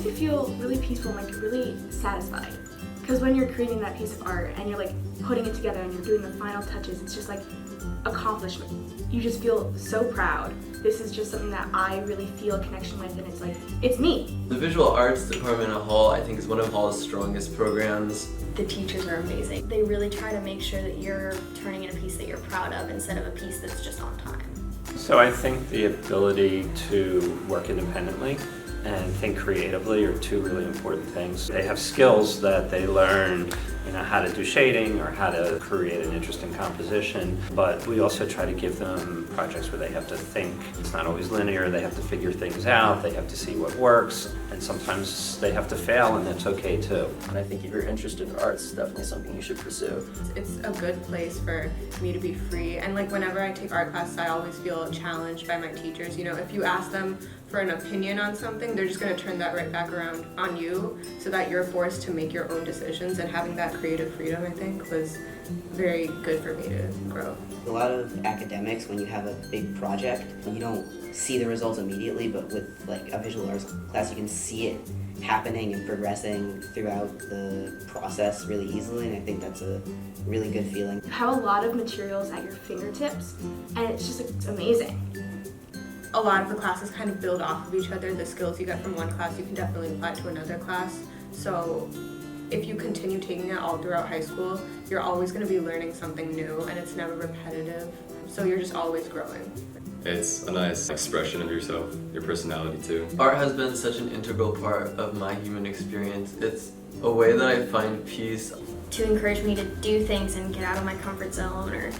you feel really peaceful and like really satisfied. Because when you're creating that piece of art and you're like putting it together and you're doing the final touches, it's just like accomplishment. You just feel so proud. This is just something that I really feel a connection with, and it's like, it's me. The Visual Arts Department at Hall, I think, is one of Hall's strongest programs. The teachers are amazing. They really try to make sure that you're turning in a piece that you're proud of instead of a piece that's just on time. So I think the ability to work independently and think creatively are two really important things. They have skills that they learn, how to do shading or how to create an interesting composition, but we also try to give them projects where they have to think. It's not always linear, they have to figure things out, they have to see what works, and sometimes they have to fail, and that's okay too. And I think if you're interested in arts, it's definitely something you should pursue. It's a good place for me to be free, and like whenever I take art classes, I always feel challenged by my teachers. If you ask them for an opinion on something, they're just going to turn that right back around on you, so that you're forced to make your own decisions, and having that creative freedom, I think, was very good for me to grow. A lot of academics, when you have a big project, you don't see the results immediately, but with like a visual arts class, you can see it happening and progressing throughout the process really easily, and I think that's a really good feeling. You have a lot of materials at your fingertips, and it's amazing. A lot of the classes kind of build off of each other. The skills you get from one class, you can definitely apply to another class. So if you continue taking it all throughout high school, you're always going to be learning something new, and it's never repetitive. So you're just always growing. It's a nice expression of yourself, your personality too. Art has been such an integral part of my human experience. It's a way that I find peace. To encourage me to do things and get out of my comfort zone, or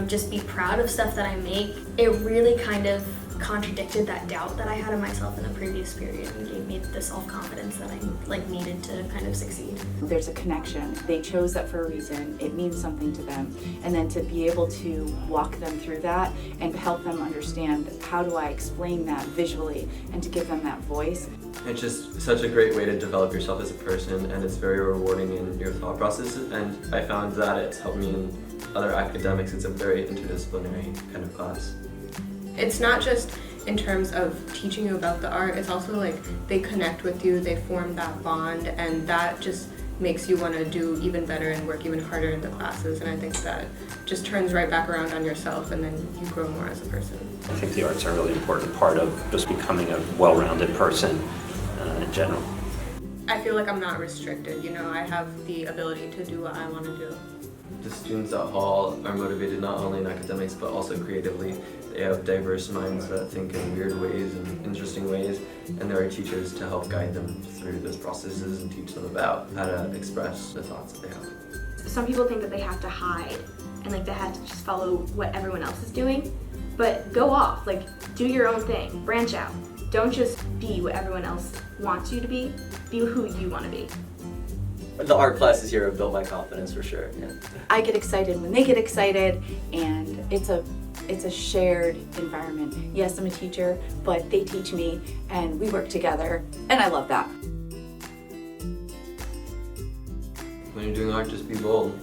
just be proud of stuff that I make, it really kind of contradicted that doubt that I had in myself in the previous period and gave me the self-confidence that I needed to kind of succeed. There's a connection. They chose that for a reason. It means something to them. And then to be able to walk them through that and help them understand how do I explain that visually and to give them that voice. It's just such a great way to develop yourself as a person, and it's very rewarding in your thought process, and I found that it's helped me in other academics. It's a very interdisciplinary kind of class. It's not just in terms of teaching you about the art, it's also like they connect with you, they form that bond, and that just makes you want to do even better and work even harder in the classes, and I think that just turns right back around on yourself, and then you grow more as a person. I think the arts are a really important part of just becoming a well-rounded person in general. I feel like I'm not restricted, I have the ability to do what I want to do. The students at Hall are motivated not only in academics but also creatively. They have diverse minds that think in weird ways and interesting ways, and there are teachers to help guide them through those processes and teach them about how to express the thoughts that they have. Some people think that they have to hide and they have to just follow what everyone else is doing, but go off, do your own thing, branch out. Don't just be what everyone else wants you to be who you want to be. The art classes here have built my confidence for sure. Yeah. I get excited when they get excited, and it's a shared environment. Yes, I'm a teacher, but they teach me and we work together, and I love that. When you're doing art, just be bold.